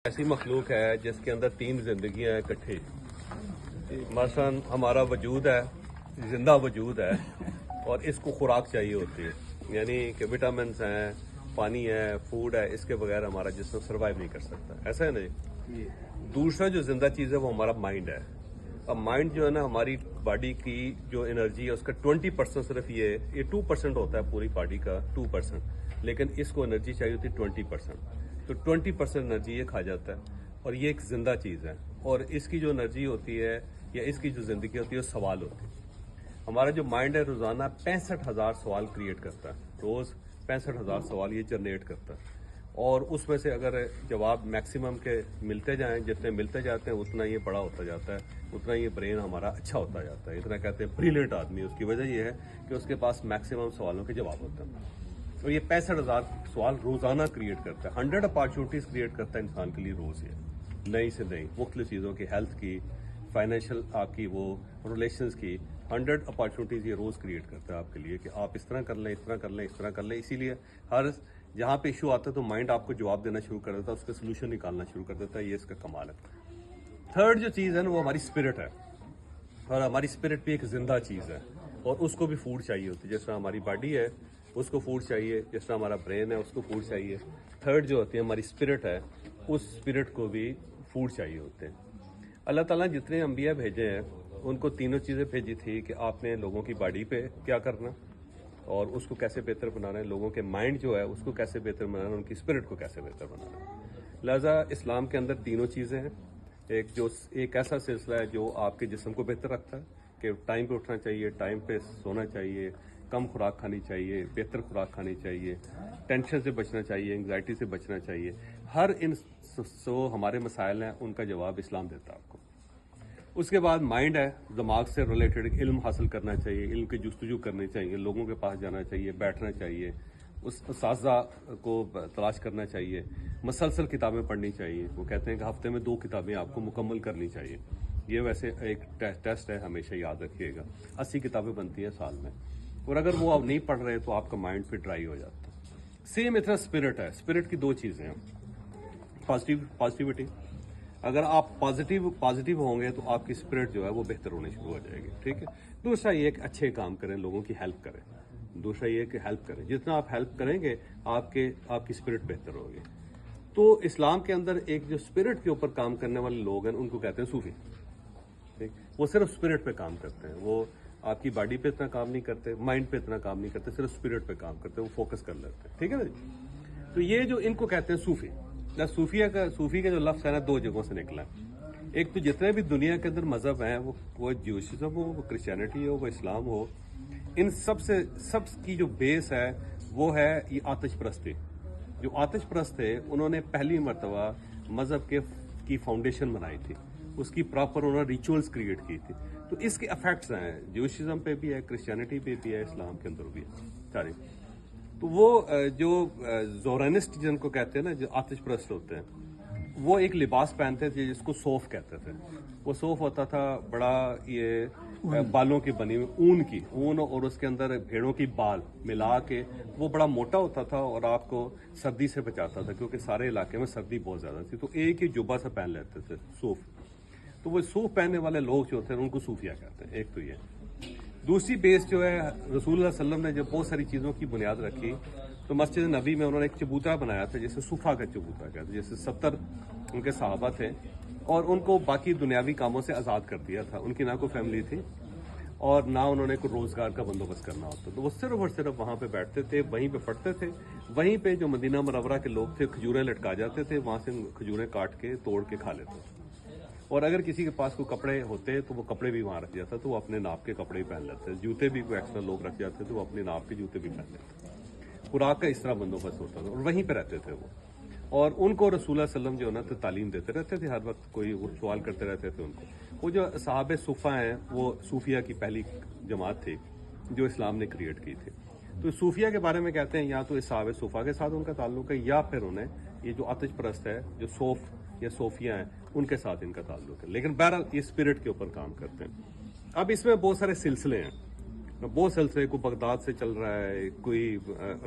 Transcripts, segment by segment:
ایسی مخلوق ہے جس کے اندر تین زندگیاں ہیں اکٹھی. مثلاً ہمارا وجود ہے، زندہ وجود ہے، اور اس کو خوراک چاہیے ہوتی ہے، یعنی کہ وٹامنس ہیں، پانی ہے، فوڈ ہے، اس کے بغیر ہمارا جسم سروائیو نہیں کر سکتا. ایسا ہے نا جی. دوسرا جو زندہ چیز ہے وہ ہمارا مائنڈ ہے. اب مائنڈ جو ہے نا، ہماری باڈی کی جو انرجی ہے اس کا 20% صرف یہ 2% ہوتا ہے پوری باڈی کا، 2%، لیکن اس کو انرجی چاہیے ہوتی ہے 20%. تو 20% انرجی یہ کھا جاتا ہے، اور یہ ایک زندہ چیز ہے. اور اس کی جو انرجی ہوتی ہے یا اس کی جو زندگی ہوتی ہے وہ سوال ہوتی ہے. ہمارا جو مائنڈ ہے روزانہ 65,000 سوال کریٹ کرتا ہے، روز 65,000 سوال یہ جنریٹ کرتا ہے. اور اس میں سے اگر جواب میکسیمم کے ملتے جائیں، جتنے ملتے جاتے ہیں اتنا یہ بڑا ہوتا جاتا ہے، اتنا یہ برین ہمارا اچھا ہوتا جاتا ہے. اتنا کہتے ہیں بریلینٹ آدمی. اس کی وجہ یہ ہے کہ اس کے پاس میکسیمم سوالوں کے جواب ہوتے ہیں. اور یہ 65,000 سوال روزانہ کریٹ کرتا ہے. 100 اپارچونیٹیز کریٹ کرتا ہے انسان کے لیے روز. یہ نئی سے نئی مختلف چیزوں کی، ہیلتھ کی، فائنینشیل، آپ کی وہ ریلیشنز کی 100 اپارچونیٹیز یہ روز کریٹ کرتا ہے آپ کے لیے کہ آپ اس طرح کر لیں، اس طرح کر لیں، اس طرح کر لیں. اسی لیے ہر جہاں پہ ایشو آتا ہے تو مائنڈ آپ کو جواب دینا شروع کر دیتا ہے، اس کا سلوشن نکالنا شروع کر دیتا ہے. یہ اس کا کمال ہے. تھرڈ جو چیز ہے نا وہ ہماری اسپرٹ ہے، اور ہماری اسپرٹ بھی ایک زندہ چیز ہے، اور اس کو بھی فوڈ چاہیے ہوتی ہے. جس طرح ہماری باڈی ہے اس کو فوڈ چاہیے، جس طرح ہمارا برین ہے اس کو فوڈ چاہیے. تھرڈ جو ہوتی ہے ہماری اسپرٹ ہے، اس اسپرٹ کو بھی فوڈ چاہیے ہوتے ہیں. اللہ تعالیٰ نے جتنے انبیاء بھیجے ہیں ان کو تینوں چیزیں بھیجی تھی کہ آپ نے لوگوں کی باڈی پہ کیا کرنا اور اس کو کیسے بہتر بنانا ہے، لوگوں کے مائنڈ جو ہے اس کو کیسے بہتر بنانا ہے، ان کی اسپرٹ کو کیسے بہتر بنانا ہے. لہٰذا اسلام کے اندر تینوں چیزیں ہیں. ایک ایسا سلسلہ ہے جو آپ کے جسم کو بہتر رکھتا ہے کہ ٹائم پہ اٹھنا چاہیے، ٹائم پہ سونا چاہیے، کم خوراک کھانی چاہیے، بہتر خوراک کھانی چاہیے، ٹینشن سے بچنا چاہیے، انگزائٹی سے بچنا چاہیے. ہر ان ہمارے مسائل ہیں ان کا جواب اسلام دیتا ہے آپ کو. اس کے بعد مائنڈ ہے، دماغ سے ریلیٹڈ علم حاصل کرنا چاہیے، علم کی جستجو کرنی چاہیے، لوگوں کے پاس جانا چاہیے، بیٹھنا چاہیے، اس اساتذہ کو تلاش کرنا چاہیے، مسلسل کتابیں پڑھنی چاہیے. وہ کہتے ہیں کہ ہفتے میں 2 کتابیں آپ کو مکمل کرنی چاہیے. یہ ویسے ایک ٹیسٹ ہے، ہمیشہ یاد رکھیے گا. 80 کتابیں بنتی ہیں سال میں، اور اگر وہ آپ نہیں پڑھ رہے تو آپ کا مائنڈ پھر ڈرائی ہو جاتا ہے. سیم اتنا اسپرٹ ہے. اسپرٹ کی 2 چیزیں ہیں، پازیٹیوٹی. اگر آپ پازیٹیو ہوں گے تو آپ کی اسپرٹ جو ہے وہ بہتر ہونی شروع ہو جائے گی. ٹھیک ہے. دوسرا یہ کہ اچھے کام کریں، لوگوں کی ہیلپ کریں. دوسرا یہ کہ ہیلپ کریں، جتنا آپ ہیلپ کریں گے آپ کی اسپرٹ بہتر ہوگی. تو اسلام کے اندر ایک جو اسپرٹ کے اوپر کام کرنے والے لوگ ہیں ان کو کہتے ہیں صوفی. ٹھیک. وہ صرف اسپرٹ پہ کام کرتے ہیں، وہ آپ کی باڈی پہ اتنا کام نہیں کرتے، مائنڈ پہ اتنا کام نہیں کرتے، صرف اسپرٹ پہ کام کرتے ہیں، وہ فوکس کر لیتے ہیں. ٹھیک ہے نا جی. تو یہ جو ان کو کہتے ہیں صوفی. صوفی کا جو لفظ ہے نا 2 جگہوں سے نکلا ہے. ایک تو جتنے بھی دنیا کے اندر مذہب ہیں، وہ جیوشزم ہو، وہ کرسچینٹی ہو، وہ اسلام ہو، ان سب کی جو بیس ہے وہ ہے یہ آتش پرستی. جو آتش پرست تھے انہوں نے پہلی مرتبہ مذہب کی فاؤنڈیشن بنائی تھی، اس کی پراپر انہوں نے ریچولز کریٹ کی تھی. تو اس کے افیکٹس ہیں، جیوشزم پہ بھی ہے، کرسچینٹی پہ بھی ہے، اسلام کے اندر بھی ہے ساری. تو وہ جو زورینسٹ جن کو کہتے ہیں نا، جو آتش پرست ہوتے ہیں، وہ ایک لباس پہنتے تھے جس کو صوف کہتے تھے. وہ صوف ہوتا تھا بڑا، یہ بالوں کی بنی ہوئی اون اور اس کے اندر بھیڑوں کی بال ملا کے وہ بڑا موٹا ہوتا تھا اور آپ کو سردی سے بچاتا تھا، کیونکہ سارے علاقے میں سردی بہت زیادہ تھی. تو ایک ہی جبہ سے پہن لیتے تھے صوف. تو وہ صوف پہننے والے لوگ جو ہوتے ہیں ان کو صوفیہ کہتے ہیں. ایک تو یہ. دوسری بیس جو ہے، رسول اللہ صلی اللہ علیہ وسلم نے جب بہت ساری چیزوں کی بنیاد رکھی تو مسجد نبی میں انہوں نے ایک چبوترا بنایا تھا جسے صوفہ کا چبوترا کہتے ہیں. جیسے 70 ان کے صحابہ تھے اور ان کو باقی دنیاوی کاموں سے آزاد کر دیا تھا. ان کی نہ کوئی فیملی تھی اور نہ انہوں نے کوئی روزگار کا بندوبست کرنا ہوتا. تو وہ صرف اور صرف وہاں پہ بیٹھتے تھے، وہیں پہ پڑھتے تھے. وہیں پہ جو مدینہ منورہ کے لوگ تھے کھجوریں لٹکا جاتے تھے، وہاں سے کھجوریں کاٹ کے توڑ کے کھا لیتے تھے. اور اگر کسی کے پاس کوئی کپڑے ہوتے تو وہ کپڑے بھی وہاں رکھ جاتا تو وہ اپنے ناپ کے کپڑے ہی پہن لیتے. جوتے بھی کوئی ایکسٹرا لوگ رکھ جاتے تو وہ اپنے ناپ کے جوتے بھی پہن لیتے. خوراک کا اس طرح بندوبست ہوتا تھا اور وہیں پہ رہتے تھے وہ. اور ان کو رسول اللہ صلی اللہ علیہ وسلم جو ہے نا تعلیم دیتے رہتے تھے، ہر وقت کوئی سوال کرتے رہتے تھے ان کو. وہ جو صحابہ صفہ ہیں وہ صوفیہ کی پہلی جماعت تھی جو اسلام نے کریٹ کی تھی. تو صوفیہ کے بارے میں کہتے ہیں یا تو اس صحابہ صفہ کے ساتھ ان کا تعلق ہے، یا پھر انہیں یہ جو آتش پرست ہے جو صوف یا صوفیہ ہیں ان کے ساتھ ان کا تعلق ہے. لیکن بہرحال یہ اسپرٹ کے اوپر کام کرتے ہیں. اب اس میں بہت سارے سلسلے ہیں، بہت سلسلے. کوئی بغداد سے چل رہا ہے، کوئی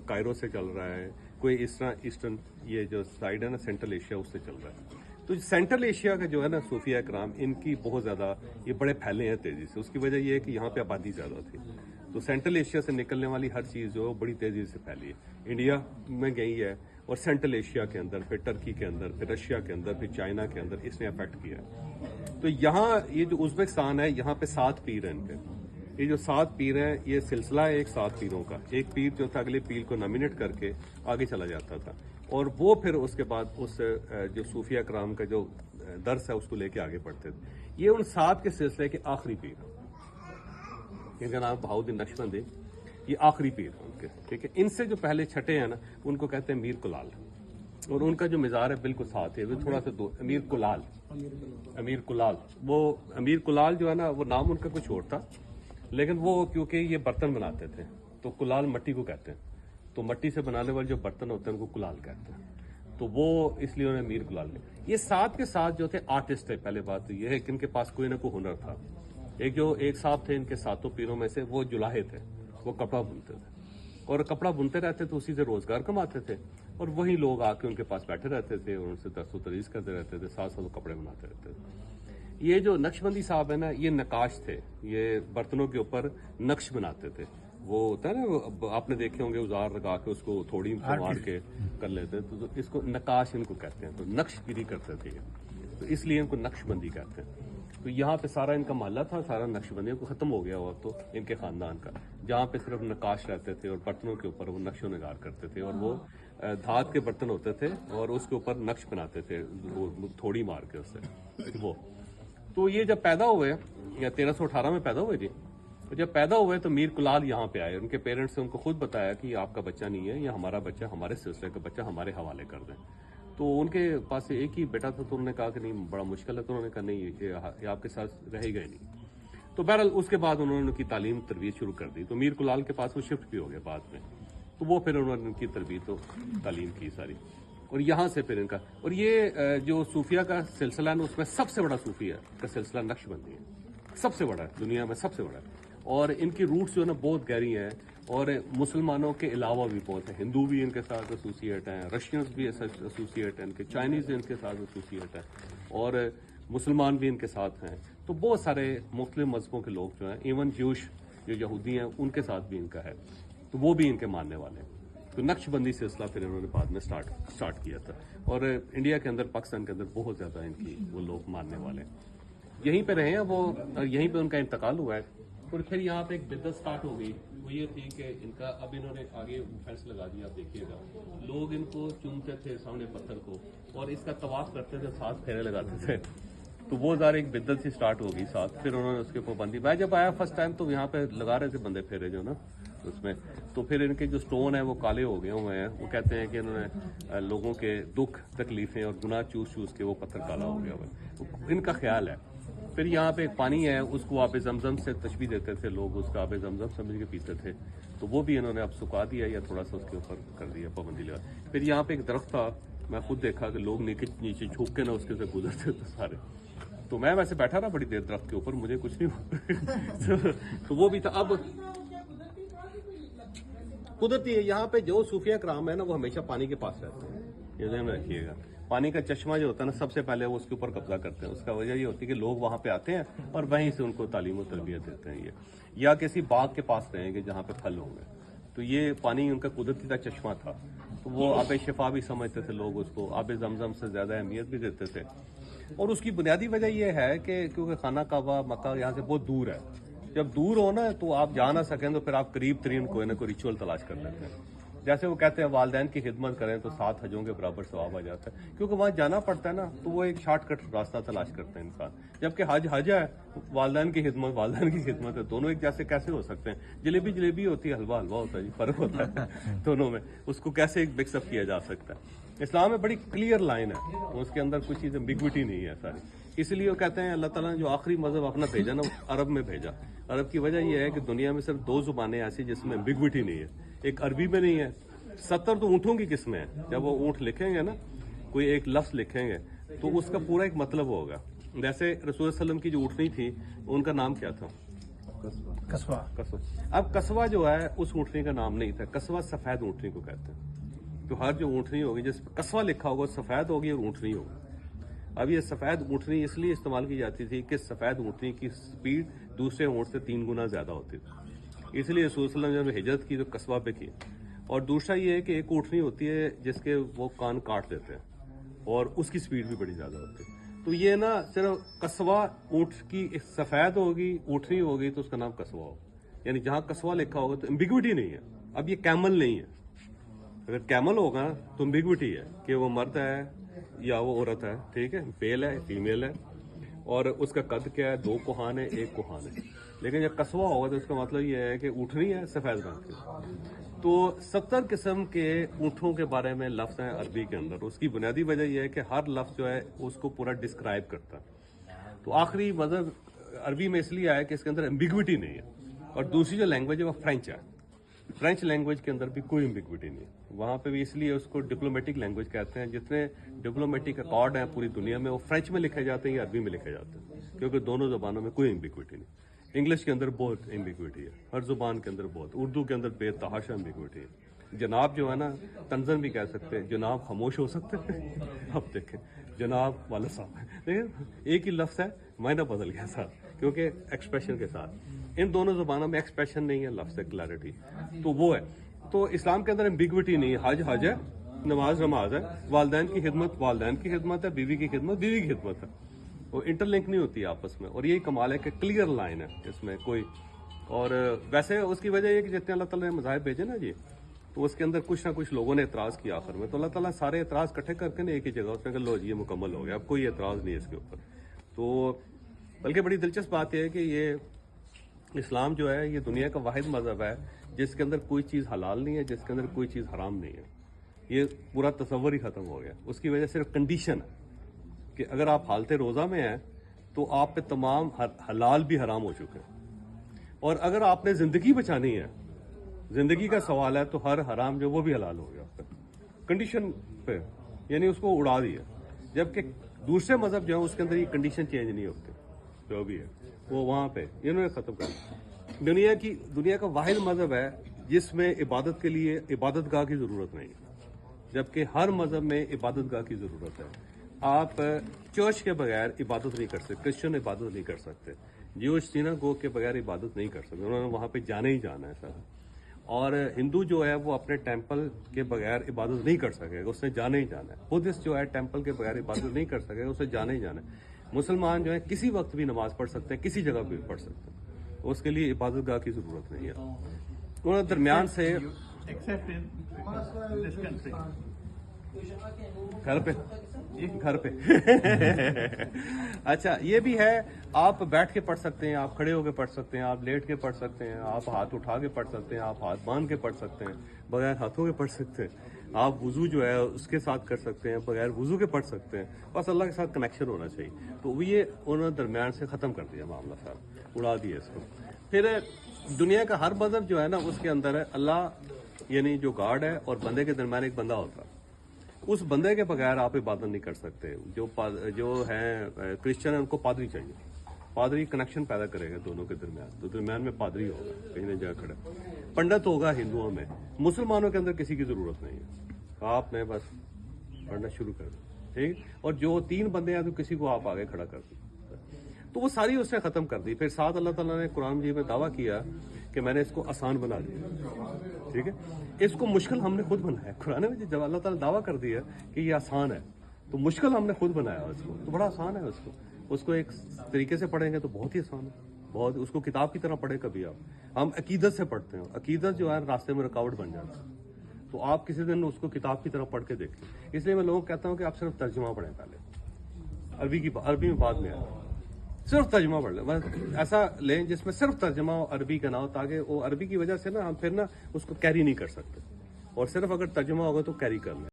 کائرو سے چل رہا ہے، کوئی اس طرح ایسٹرن یہ جو سائڈ ہے نا سینٹرل ایشیا اس سے چل رہا ہے. تو سینٹرل ایشیا کا جو ہے نا صوفیہ کرام ان کی بہت زیادہ یہ بڑے پھیلے ہیں تیزی سے. اس کی وجہ یہ ہے کہ یہاں پہ آبادی زیادہ تھی, تو سینٹرل ایشیا سے نکلنے والی ہر چیز جو ہے بڑی تیزی سے پھیلی ہے. انڈیا میں گئی ہے اور سینٹرل ایشیا کے اندر, پھر ٹرکی کے اندر, پھر رشیا کے اندر, پھر چائنا کے اندر اس نے افیکٹ کیا ہے. تو یہاں یہ جو ازبکستان ہے یہاں پہ 7 پیر ہیں ان کے. یہ جو 7 پیر ہیں یہ سلسلہ ہے ایک 7 پیروں کا. ایک پیر جو تھا اگلے پیر کو نامینیٹ کر کے آگے چلا جاتا تھا, اور وہ پھر اس کے بعد اس جو صوفیہ کرام کا جو درس ہے اس کو لے کے آگے بڑھتے تھے. یہ ان 7 کے سلسلے کے آخری پیر ہیں. ان کا نام بہاؤالدین نقشبندی, یہ آخری پیر ہیں ان کے. ٹھیک ہے, ان سے جو پہلے چھٹے ہیں نا ان کو کہتے ہیں میر کلال, اور ان کا جو مزار ہے بالکل ساتھ ہے, وہ تھوڑا سا دو امیر کلال. امیر کلال, وہ امیر کلال جو ہے نا وہ نام ان کا کچھ اور تھا, لیکن وہ کیونکہ یہ برتن بناتے تھے تو کلال مٹی کو کہتے ہیں, تو مٹی سے بنانے والے جو برتن ہوتے ہیں ان کو کلال کہتے ہیں, تو وہ اس لیے انہیں میر کلال نے. یہ 7 کے 7 جو تھے آرٹسٹ تھے. پہلے بات تو یہ ہے کہ ان کے پاس کوئی نہ کوئی ہنر تھا. ایک صاحب تھے ان کے 7 پیروں میں سے, وہ جلاہے تھے, وہ کپڑا بنتے تھے اور کپڑا بنتے رہتے تھے, اسی سے روزگار کماتے تھے, اور وہی لوگ آ کے ان کے پاس بیٹھے رہتے تھے اور ان سے درس و تدریس کرتے رہتے تھے, ساتھ ساتھ کپڑے بناتے رہتے تھے. یہ جو نقشبندی صاحب ہے نا یہ نقاش تھے, یہ برتنوں کے اوپر نقش بناتے تھے. وہ ہوتا ہے نا آپ نے دیکھے ہوں گے اوزار لگا کے اس کو تھوڑی مار کے کر لیتے, تو اس کو نقاش ان کو کہتے ہیں. تو نقش گیری کرتے تھے یہ, تو اس لیے ان کو نقش بندی کہتے ہیں. تو یہاں پہ سارا ان کا محلہ تھا, سارا نقش بندی کو ختم ہو گیا اور تو ان کے خاندان کا, جہاں پہ صرف نقاش رہتے تھے اور برتنوں کے اوپر وہ نقش و نگار کرتے تھے, اور وہ دھات کے برتن ہوتے تھے اور اس کے اوپر نقش بناتے تھے تھوڑی مار کے اس سے وہ. تو یہ جب پیدا ہوئے, یا 1318 میں پیدا ہوئے جی, تو جب پیدا ہوئے تو میر کلال یہاں پہ آئے. ان کے پیرنٹس نے ان کو خود بتایا کہ آپ کا بچہ نہیں ہے, یہ ہمارا بچہ, ہمارے سلسلے کا بچہ ہمارے حوالے کر دیں. تو ان کے پاس ایک ہی بیٹا تھا, تو انہوں نے کہا کہ نہیں بڑا مشکل ہے, تو انہوں نے کہا نہیں یہ آپ کے ساتھ رہے گا ہی نہیں. تو بہرحال اس کے بعد انہوں نے ان کی تعلیم تربیت شروع کر دی. تو میر کلال کے پاس وہ شفٹ بھی ہو گئے بعد میں, تو وہ پھر انہوں نے ان کی تربیت و تعلیم کی ساری, اور یہاں سے پھر ان کا. اور یہ جو صوفیہ کا سلسلہ ہے نا اس میں سب سے بڑا صوفیہ کا سلسلہ نقش بندی ہے, سب سے بڑا ہے دنیا میں, سب سے بڑا ہے. اور ان کی روٹس جو ہے نا بہت گہری ہیں, اور مسلمانوں کے علاوہ بھی بہت ہیں. ہندو بھی ان کے ساتھ ایسوسیٹ ہیں, رشینز بھی ایسوسیٹ ہیں ان کے, چائنیز ان کے ساتھ ایسوسیٹ ہیں, اور مسلمان بھی ان کے ساتھ ہیں. تو بہت سارے مختلف مذہبوں کے لوگ جو ہیں, ایون جوش جو یہودی ہیں ان کے ساتھ بھی ان کا ہے, تو وہ بھی ان کے ماننے والے ہیں. تو نقش بندی سلسلہ پھر انہوں نے بعد میں اسٹارٹ کیا تھا, اور انڈیا کے اندر, پاکستان کے اندر بہت زیادہ ان کی وہ لوگ ماننے والے ہیں. یہیں پہ رہے ہیں وہ, اور یہیں پہ ان کا انتقال ہوا ہے. اور پھر یہاں پہ ایک بدعت سٹارٹ ہو گئی, وہ یہ تھی کہ ان کا اب انہوں نے آگے فینس لگا دیا. آپ دیکھیے گا لوگ ان کو چومتے تھے سامنے پتھر کو, اور اس کا طواف کرتے تھے, 7 پھیرے لگاتے تھے. تو وہ ذرا ایک بدعت سی سٹارٹ ہو گئی ساتھ. پھر انہوں نے اس کے پابندی, میں جب آیا فرسٹ ٹائم تو یہاں پہ لگا رہے تھے بندے پھیرے جو نا اس میں, تو پھر ان کے جو سٹون ہیں وہ کالے ہو گئے ہوئے ہیں. وہ کہتے ہیں کہ انہوں نے لوگوں کے دکھ تکلیفیں اور گناہ چوس چوس کے وہ پتھر کالا ہو گیا ہوا, ان کا خیال ہے. پھر یہاں پہ ایک پانی ہے, اس کو آب زمزم سے تشبیہ دیتے تھے لوگ, اس کا آب زمزم سمجھ کے پیتے تھے. تو وہ بھی انہوں نے اب سکھا دیا یا تھوڑا سا اس کے اوپر کر دیا, پابندی لگا. پھر یہاں پہ ایک درخت تھا, میں خود دیکھا کہ لوگ نیچے جھک کے نا اس کے سے گزرتے تھے سارے. تو میں ویسے بیٹھا رہا بڑی دیر درخت کے اوپر, مجھے کچھ نہیں ہوا. تو وہ بھی تھا. اب قدرتی ہے یہاں پہ جو صوفیہ کرام ہے نا وہ ہمیشہ پانی کے پاس رہتے ہیں, یہ ذہن میں رکھیے گا. پانی کا چشمہ جو ہوتا ہے نا سب سے پہلے وہ اس کے اوپر قبضہ کرتے ہیں. اس کا وجہ یہ ہوتی ہے کہ لوگ وہاں پہ آتے ہیں اور وہیں سے ان کو تعلیم و تربیت دیتے ہیں. یہ یا کسی باغ کے پاس رہیں گے جہاں پہ پھل ہوں گے. تو یہ پانی ان کا قدرتی کا چشمہ تھا, تو وہ آب شفا بھی سمجھتے تھے لوگ, اس کو آب زمزم سے زیادہ اہمیت بھی دیتے تھے. اور اس کی بنیادی وجہ یہ ہے کہ کیونکہ خانہ کعبہ مکہ یہاں سے بہت دور ہے. جب دور ہو نا تو آپ جا نہ سکیں تو پھر آپ قریب ترین کوئی نہ کوئی ریچول تلاش کر لیتے ہیں. جیسے وہ کہتے ہیں والدین کی خدمت کریں تو 7 حجوں کے برابر ثواب آ جاتا ہے, کیونکہ وہاں جانا پڑتا ہے نا, تو وہ ایک شارٹ کٹ راستہ تلاش کرتے ہیں انسان. جبکہ حج ہے, والدین کی خدمت ہے, دونوں ایک جیسے کیسے ہو سکتے ہیں؟ جلیبی ہوتی ہے, حلوہ ہوتا ہے جی, فرق ہوتا ہے دونوں میں. اس کو کیسے ایک مکس اپ کیا جا سکتا ہے؟ اسلام میں بڑی کلیئر لائن ہے, اس کے اندر کچھ چیز امبیگوٹی نہیں ہے ساری. اس لیے وہ کہتے ہیں اللہ تعالیٰ نے جو آخری مذہب اپنا بھیجا نا عرب میں بھیجا. عرب کی وجہ یہ ہے کہ دنیا میں صرف 2 زبانیں ایسی جس میں امبیگوٹی نہیں ہے. ایک عربی میں نہیں ہے, 70 تو اونٹوں کی قسمیں ہیں. جب وہ اونٹ لکھیں گے نا, کوئی ایک لفظ لکھیں گے تو اس کا پورا ایک مطلب ہوگا. جیسے رسول اللہ علیہ وسلم کی جو اونٹنی تھی ان کا نام کیا تھا؟ قصوہ. اب قصوہ جو ہے اس اونٹنی کا نام نہیں تھا. قصوہ سفید اونٹنی کو کہتے ہیں. تو ہر جو اونٹنی ہوگی جس پہ قصوہ لکھا ہوگا سفید ہوگی اور اونٹنی ہوگی. اب یہ سفید اونٹنی اس لیے استعمال کی جاتی تھی کہ سفید اونٹنی کی سپیڈ دوسرے اونٹ سے 3 گنا زیادہ ہوتی تھی، اس لیے رسول صلی اللہ علیہ وسلم نے ہجرت کی تو قصبہ پہ کی. اور دوسرا یہ ہے کہ ایک اونٹنی ہوتی ہے جس کے وہ کان کاٹ دیتے ہیں اور اس کی سپیڈ بھی بڑی زیادہ ہوتی ہے. تو یہ نا صرف قصبہ اونٹ کی سفید ہوگی، اونٹنی ہوگی تو اس کا نام قصبہ ہوگا. یعنی جہاں قصبہ لکھا ہوگا تو امبیگوٹی نہیں ہے. اب یہ کیمل نہیں ہے. اگر کیمل ہوگا تو امبیگوٹی ہے کہ وہ مرد ہے یا وہ عورت ہے، ٹھیک ہے، میل ہے فیمیل ہے، اور اس کا قد کیا ہے، 2 کوہان ہے 1 کوہان ہے. لیکن جب قصبہ ہوگا تو اس کا مطلب یہ ہے کہ اونٹنی ہے سفید رنگ کی. تو 70 قسم کے اونٹوں کے بارے میں لفظ ہیں عربی کے اندر. اس کی بنیادی وجہ یہ ہے کہ ہر لفظ جو ہے اس کو پورا ڈسکرائب کرتا ہے. تو آخری مذہب عربی میں اس لیے آیا کہ اس کے اندر امبیگوٹی نہیں ہے. اور دوسری جو لینگویج ہے وہ فرینچ ہے. فرینچ لینگویج کے اندر بھی کوئی امبیگوٹی نہیں ہے. وہاں پہ بھی اس لیے اس کو ڈپلومیٹک لینگویج کہتے ہیں. جتنے ڈپلومیٹک اکارڈ ہیں پوری دنیا میں وہ فرینچ میں لکھے جاتے ہیں یا عربی میں لکھے جاتے ہیں، کیونکہ دونوں زبانوں میں کوئی امبیگوٹی نہیں. انگلش کے اندر بہت امبیگوٹی ہے، ہر زبان کے اندر بہت. اردو کے اندر بے تحاشا امبیگوٹی ہے. جناب جو ہے نا تنزن بھی کہہ سکتے ہیں، جناب خاموش ہو سکتے ہیں. اب دیکھیں جناب والا صاحب لیکن ایک ہی لفظ ہے، معنی بدل گیا ساتھ کیونکہ ایکسپریشن کے ساتھ. ان دونوں زبانوں میں ایکسپریشن نہیں ہے، لفظ ہے کلیئرٹی. تو وہ ہے. تو اسلام کے اندر امبیگوٹی نہیں ہے. حج حج ہے، نماز نماز ہے، والدین کی خدمت والدین کی خدمت ہے، بیوی کی خدمت بیوی کی خدمت ہے. وہ انٹر لنک نہیں ہوتی آپس میں. اور یہی کمال ہے کہ کلیئر لائن ہے اس میں کوئی. اور ویسے اس کی وجہ یہ کہ جتنے اللہ تعالیٰ نے مذاہب بھیجے نا جی، تو اس کے اندر کچھ نہ کچھ لوگوں نے اعتراض کیا آخر میں. تو اللہ تعالیٰ سارے اعتراض اکٹھے کر کے نا ایک ہی جگہ اس نے کہا لو جی یہ مکمل ہو گیا، اب کوئی اعتراض نہیں ہے اس کے اوپر. تو بلکہ بڑی دلچسپ بات یہ ہے کہ یہ اسلام جو ہے یہ دنیا کا واحد مذہب ہے جس کے اندر کوئی چیز حلال نہیں ہے، جس کے اندر کوئی چیز حرام نہیں ہے. یہ پورا تصور ہی ختم ہو گیا. اس کی وجہ صرف کنڈیشن ہے کہ اگر آپ حالت روزہ میں ہیں تو آپ پہ تمام حلال بھی حرام ہو چکے ہیں. اور اگر آپ نے زندگی بچانی ہے، زندگی کا سوال ہے، تو ہر حرام جو وہ بھی حلال ہو گیا کنڈیشن پہ. یعنی اس کو اڑا دیا. جبکہ دوسرے مذہب جو ہے اس کے اندر یہ کنڈیشن چینج نہیں ہوتی، جو بھی ہے وہ وہاں پہ انہوں نے ختم کر دیا. دنیا کا واحد مذہب ہے جس میں عبادت کے لیے عبادت گاہ کی ضرورت نہیں ہے، جبکہ ہر مذہب میں عبادت گاہ کی ضرورت ہے. آپ چرچ کے بغیر عبادت نہیں کر سکتے، کرسچن عبادت نہیں کر سکتے، جیوش سیناگوگ کے بغیر عبادت نہیں کر سکتے، انہوں نے وہاں پہ جانا ہی جانا ہے سر. اور ہندو جو ہے وہ اپنے ٹیمپل کے بغیر عبادت نہیں کر سکے گا، اس نے جانا ہی جانا ہے. بدھسٹ جو ہے ٹیمپل کے بغیر عبادت نہیں کر سکے گا، اسے جانا ہی جانا ہے. مسلمان جو ہے کسی وقت بھی نماز پڑھ سکتے ہیں، کسی جگہ بھی پڑھ سکتے ہیں، اس کے لیے عبادت گاہ کی ضرورت نہیں ہے. انہوں نے درمیان سے گھر پہ اچھا یہ بھی ہے، آپ بیٹھ کے پڑھ سکتے ہیں، آپ کھڑے ہو کے پڑھ سکتے ہیں، آپ لیٹ کے پڑھ سکتے ہیں، آپ ہاتھ اٹھا کے پڑھ سکتے ہیں، آپ ہاتھ باندھ کے پڑھ سکتے ہیں، بغیر ہاتھوں کے پڑھ سکتے ہیں، آپ وضو جو ہے اس کے ساتھ کر سکتے ہیں، بغیر وضو کے پڑھ سکتے ہیں. بس اللہ کے ساتھ کنیکشن ہونا چاہیے. تو یہ انہوں نے درمیان سے ختم کر دیا معاملہ صاحب، اڑا دیا اس کو. پھر دنیا کا ہر مذہب جو ہے نا اس کے اندر ہے اللہ یعنی جو گاڈ ہے اور بندے کے درمیان ایک بندہ ہوتا ہے. اس بندے کے بغیر آپ عبادت نہیں کر سکتے. جو ہیں کرسچن ہیں ان کو پادری چاہیے. پادری کنیکشن پیدا کرے گا دونوں کے درمیان. تو درمیان میں پادری ہوگا کہیں نہ جگہ کھڑا. پنڈت ہوگا ہندوؤں میں. مسلمانوں کے اندر کسی کی ضرورت نہیں ہے. آپ نے بس پڑھنا شروع کر دیا، ٹھیک. اور جو 3 بندے ہیں تو کسی کو آپ آگے کھڑا کر دیں. تو وہ ساری اس نے ختم کر دی. پھر ساتھ اللہ تعالیٰ نے قرآن مجید میں دعویٰ کیا کہ میں نے اس کو آسان بنا دیا، ٹھیک ہے. اس کو مشکل ہم نے خود بنایا. قرآن میں جب اللہ تعالیٰ دعویٰ کر دیا کہ یہ آسان ہے تو مشکل ہم نے خود بنایا اس کو. تو بڑا آسان ہے اس کو ایک طریقے سے پڑھیں گے تو بہت ہی آسان ہے. بہت اس کو کتاب کی طرح پڑھیں کبھی آپ. ہم عقیدت سے پڑھتے ہیں، عقیدت جو ہے راستے میں رکاوٹ بن جاتا ہے. تو آپ کسی دن اس کو کتاب کی طرح پڑھ کے دیکھیں. اس لیے میں لوگوں کو کہتا ہوں کہ آپ صرف ترجمہ پڑھیں پہلے، عربی میں بعد میں آئے. صرف ترجمہ پڑھ لیں، ایسا لیں جس میں صرف ترجمہ عربی کا نہ ہو، تاکہ وہ عربی کی وجہ سے نا ہم پھر نا اس کو کیری نہیں کر سکتے. اور صرف اگر ترجمہ ہوگا تو کیری کر لیں.